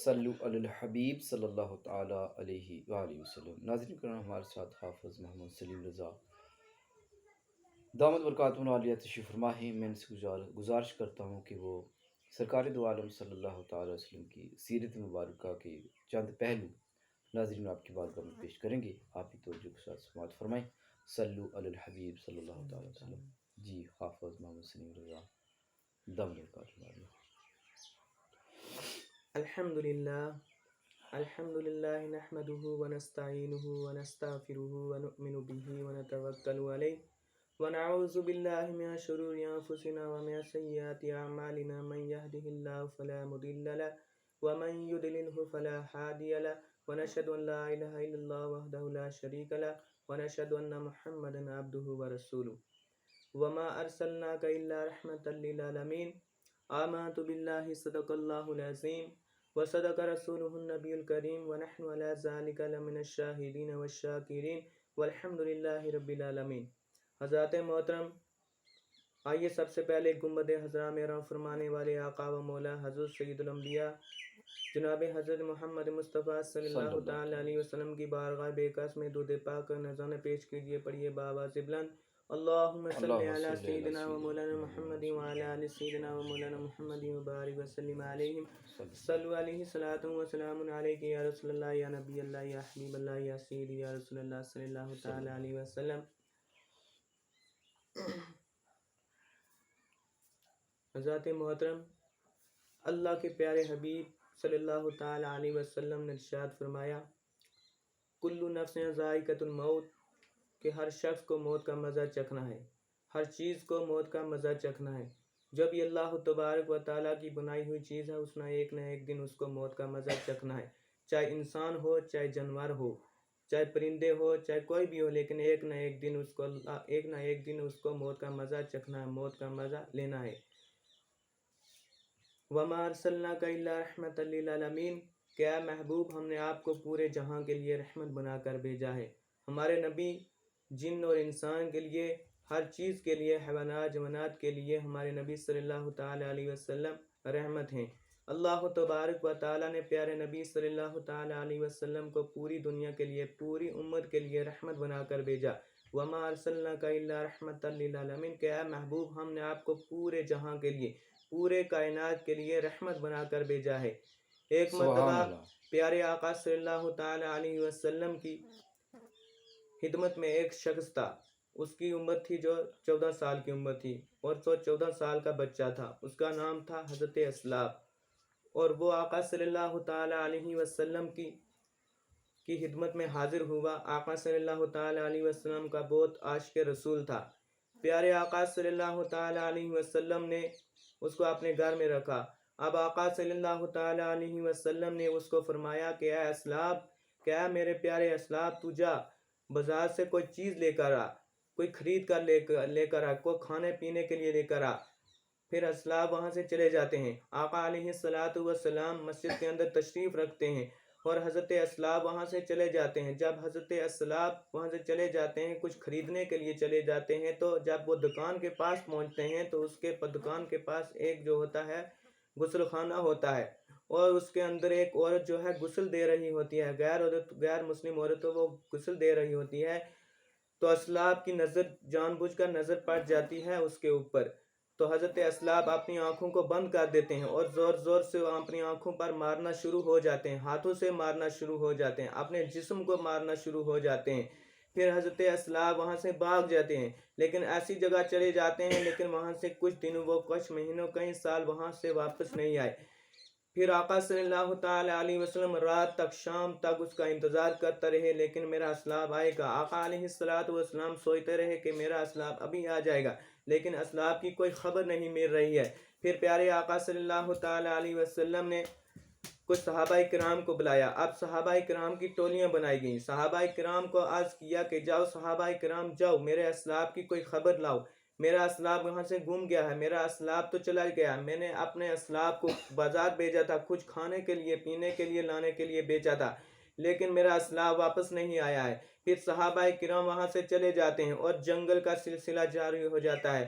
صلو علی الحبیب صلی اللہ تعالیٰ علیہ وآلہ وسلم۔ ناظرین کرام، ہمارے ساتھ حافظ محمد سلیم رضا دامت برکاتہ عالیہ تشریف فرما ہے۔ میں ان سے گزارش کرتا ہوں کہ وہ سرکار دو عالم صلی اللہ تعالیٰ علیہ وسلم کی سیرت مبارکہ کے چند پہلو ناظرین آپ کی بارگاہ میں پیش کریں گے۔ آپ کی توجہ کے ساتھ سماعت فرمائیں۔ صلو علی الحبیب صلی اللہ تعالیٰ علیہ وسلم۔ جی حافظ محمد سلیم رضا دامت برکاتہ عالیہ۔ الحمد للہ نحمده ونستعینه ونستغفره ونؤمن به ونتوکل علیہ ونعوذ باللہ من شرور انفسنا ومن سیئات اعمالنا من يهده الله فلا مضل له ومن يضلل فلا هادي له ونشهد ان لا اله الا الله وحده لا شريك له ونشهد ان محمدا عبده ورسوله وما ارسلناك الا رحمة للعالمین آمنت باللہ صدق اللہ العظیم وصدق رسولہ النبی الکریم ونحن علی ذلک لمن الشاہدین والشاکرین والحمد للہ رب العالمین۔ حضرات محترم، آئیے سب سے پہلے گنبد حضرہ میں رحم فرمانے والے آقا و مولا حضرت سید الانبیاء جناب حضرت محمد مصطفیٰ صلی اللہ تعالی علیہ وسلم کی بارگاہ بے کس میں درود پاک کا نذرانہ پیش کیجئے۔ پڑھیے بآواز بلند، اللہم صلی علی سیدنا و مولانا محمد وعلی آل سیدنا و مولانا محمد وبارک وسلم علیہم۔ صلو علیہ صلاۃ و سلام علیک یا رسول اللہ یا نبی اللہ یا حبیب اللہ یا سیدی یا رسول اللہ صلی اللہ تعالی علیہ وسلم۔ حضرات محترم، اللہ کے پیارے حبیب صلی اللہ تعالی علیہ وسلم نے ارشاد فرمایا، کل نفس ذائقۃ الموت، کہ ہر شخص کو موت کا مزہ چکھنا ہے، ہر چیز کو موت کا مزہ چکھنا ہے۔ جب یہ اللہ تبارک و تعالیٰ کی بنائی ہوئی چیز ہے، اس نے ایک نہ ایک دن اس کو موت کا مزہ چکھنا ہے، چاہے انسان ہو، چاہے جانور ہو، چاہے پرندے ہو، چاہے کوئی بھی ہو، لیکن ایک نہ ایک دن اس کو موت کا مزہ چکھنا ہے، موت کا مزہ لینا ہے۔ وَمَا أَرْسَلْنَاكَ إِلَّا رَحْمَةً لِّلْعَالَمِينَ، کہ اے محبوب، ہم نے آپ کو پورے جہاں کے لیے رحمت بنا کر بھیجا ہے۔ ہمارے نبی جن اور انسان کے لیے، ہر چیز کے لیے، حیوانات جمادات کے لیے ہمارے نبی صلی اللہ تعالی علیہ وسلم رحمت ہیں۔ اللہ تبارک و تعالیٰ نے پیارے نبی صلی اللہ تعالی علیہ وسلم کو پوری دنیا کے لیے، پوری امت کے لیے رحمت بنا کر بھیجا۔ وَمَا أَرْسَلْنَاكَ إِلَّا رَحْمَةً لِّلْعَالَمِينَ، کہ اے محبوب، ہم نے آپ کو پورے جہاں کے لیے، پورے کائنات کے لیے رحمت بنا کر بھیجا ہے۔ ایک مرتبہ پیارے آقا صلی اللہ تعالی علیہ وسلم کی خدمت میں ایک شخص تھا، اس کی عمر تھی جو 14 سال کی عمر تھی، اور 14 سال کا بچہ تھا، اس کا نام تھا حضرت اسلام، اور وہ آقا صلی اللہ تعالی علیہ وسلم کی خدمت میں حاضر ہوا۔ آقا صلی اللہ تعالی علیہ وسلم کا بہت عاشق رسول تھا۔ پیارے آقا صلی اللہ تعالی علیہ وسلم نے اس کو اپنے گھر میں رکھا۔ اب آقا صلی اللہ تعالی علیہ وسلم نے اس کو فرمایا کہ اے اسلام، کہ اے میرے پیارے اسلام، تو جا بازار سے کوئی چیز لے کر آ، کوئی خرید کر لے کر آ، کوئی کھانے پینے کے لیے لے کر آ۔ پھر اسلام وہاں سے چلے جاتے ہیں۔ آقا علیہ السلام مسجد کے اندر تشریف رکھتے ہیں اور حضرت اسلام وہاں سے چلے جاتے ہیں۔ جب حضرت اسلام وہاں سے چلے جاتے ہیں، کچھ خریدنے کے لیے چلے جاتے ہیں، تو جب وہ دکان کے پاس پہنچتے ہیں تو اس کے دکان کے پاس ایک جو ہوتا ہے غسل خانہ ہوتا ہے، اور اس کے اندر ایک عورت جو ہے غسل دے رہی ہوتی ہے، غیر مسلم عورت وہ غسل دے رہی ہوتی ہے۔ تو اسلام کی نظر جان بوجھ کر نظر پڑ جاتی ہے اس کے اوپر، تو حضرت اسلام اپنی آنکھوں کو بند کر دیتے ہیں اور زور زور سے اپنی آنکھوں پر مارنا شروع ہو جاتے ہیں، ہاتھوں سے مارنا شروع ہو جاتے ہیں، اپنے جسم کو مارنا شروع ہو جاتے ہیں۔ پھر حضرت اسلام وہاں سے بھاگ جاتے ہیں، لیکن ایسی جگہ چلے جاتے ہیں، لیکن وہاں سے کچھ دنوں، وہ کچھ مہینوں، کئی سال وہاں سے واپس نہیں آئے۔ پھر آقا صلی اللہ تعالی علیہ وسلم رات تک، شام تک اس کا انتظار کرتا رہے، لیکن میرا اسلام آئے گا۔ آقا علیہ السلام سوچتے رہے کہ میرا اسلام ابھی آ جائے گا، لیکن اسلام کی کوئی خبر نہیں مل رہی ہے۔ پھر پیارے آقا صلی اللہ تعالی علیہ وسلم نے کچھ صحابہ کرام کو بلایا۔ اب صحابہ کرام کی ٹولیاں بنائی گئیں۔ صحابہ کرام کو عرض کیا کہ جاؤ صحابہ کرام، جاؤ میرے اسلام کی کوئی خبر لاؤ، میرا اسلام وہاں سے گم گیا ہے، میرا اسلام تو چلا گیا، میں نے اپنے اسلام کو بازار بھیجا تھا، کچھ کھانے کے لیے، پینے کے لیے، لانے کے لیے بھیجا تھا، لیکن میرا اسلام واپس نہیں آیا ہے۔ پھر صحابہ کرام وہاں سے چلے جاتے ہیں اور جنگل کا سلسلہ جاری ہو جاتا ہے۔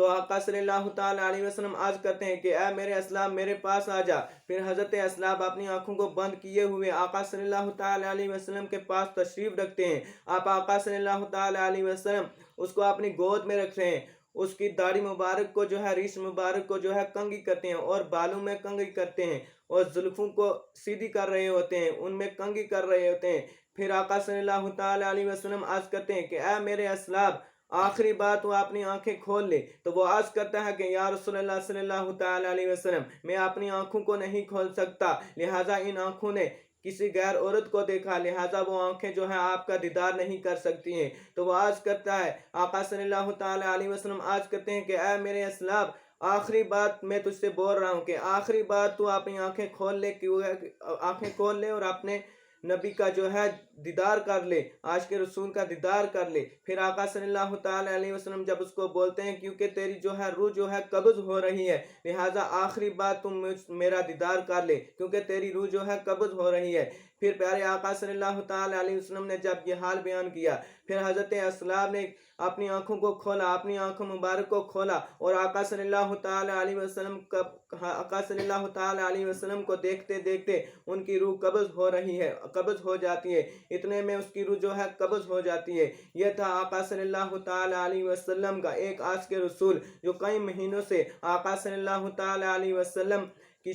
تو آقا صلی اللہ تعالیٰ علیہ وسلم عرض کرتے ہیں کہ اے میرے اسلام میرے پاس آ جا۔ پھر حضرت اسلام اپنی آنکھوں کو بند کیے ہوئے آقا صلی اللہ تعالیٰ علیہ وسلم کے پاس تشریف رکھتے ہیں۔ آپ آقا صلی اللہ تعالیٰ علیہ وسلم اس کو اپنی گود میں رکھ رہے ہیں، اس کی داڑھی مبارک کو جو ہے ریش مبارک کو جو ہے کنگھی کرتے ہیں اور بالوں میں کنگھی کرتے ہیں اور زلفوں کو سیدھی کر رہے ہوتے ہیں، ان میں کنگھی کر رہے ہوتے ہیں۔ پھر آقا صلی اللہ تعالیٰ علیہ وسلم عرض کرتے ہیں کہ اے میرے اسلام آخری بات وہ اپنی آنکھیں کھول لے۔ تو وہ عرض کرتا ہے کہ یا رسول اللہ صلی اللہ تعالیٰ علیہ وسلم میں اپنی آنکھوں کو نہیں کھول سکتا، لہٰذا ان آنکھوں نے کسی غیر عورت کو دیکھا، لہٰذا وہ آنکھیں جو ہیں آپ کا دیدار نہیں کر سکتی ہیں۔ تو وہ عرض کرتا ہے، آقا صلی اللہ تعالیٰ علیہ وسلم عرض کرتے ہیں کہ اے میرے اسلام آخری بات میں تجھ سے بول رہا ہوں کہ آخری بات تو اپنی آنکھیں کھول لے، آنکھیں کھول لے اور اپنے نبی کا جو ہے دیدار کر لے، عاشق کے رسول کا دیدار کر لے۔ پھر آقا صلی اللہ تعالیٰ علیہ وسلم جب اس کو بولتے ہیں کیونکہ تیری جو ہے روح جو ہے قبض ہو رہی ہے، لہٰذا آخری بات تم میرا دیدار کر لے کیونکہ تیری روح جو ہے قبض ہو رہی ہے۔ پھر پیارے آقا صلی اللہ تعالیٰ علیہ وسلم نے جب یہ حال بیان کیا، پھر حضرت اسلام نے اپنی آنکھوں کو کھولا، اپنی آنکھوں مبارک کو کھولا اور آقا صلی اللہ تعالیٰ علیہ وسلم کو دیکھتے دیکھتے ان کی روح قبض ہو رہی ہے، قبض ہو جاتی ہے، اتنے میں اس کی روح جو ہے قبض ہو جاتی ہے۔ یہ تھا آقا صلی اللہ تعالیٰ علیہ وسلم کا ایک عاشق رسول جو کئی مہینوں سے آقا صلی اللہ تعالیٰ علیہ وسلم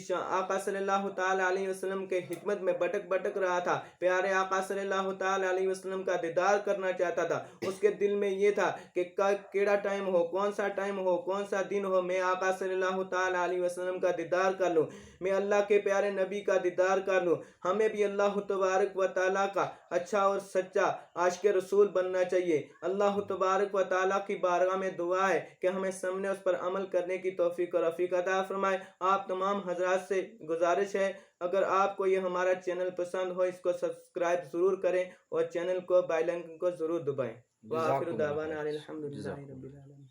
آقا صلی اللہ تعالیٰ علیہ وسلم کے خدمت میں بھٹک رہا تھا، پیارے آقا صلی اللہ تعالیٰ علیہ وسلم کا دیدار کرنا چاہتا تھا۔ اس کے دل میں یہ تھا کہ کیڑا ٹائم ہو، کون سا ٹائم ہو، کون سا دن ہو، میں آقا صلی اللہ تعالیٰ علیہ وسلم کا دیدار کر لوں، میں اللہ کے پیارے نبی کا دیدار کر لوں۔ ہمیں بھی اللہ تبارک و تعالیٰ کا اچھا اور سچا عاشق رسول بننا چاہیے۔ اللہ تبارک و تعالیٰ کی بارگاہ میں دعا ہے کہ ہمیں سامنے اس پر عمل کرنے کی توفیق اور رفیق عطا فرمائے۔ آپ تمام حضرات سے گزارش ہے، اگر آپ کو یہ ہمارا چینل پسند ہو اس کو سبسکرائب ضرور کریں اور چینل کو بیل آئکن کو ضرور دبائیں۔ وآخر جزاکم اللہ دعوانا خیر، الحمدللہ جزاکم رب اللہ۔ العالمین۔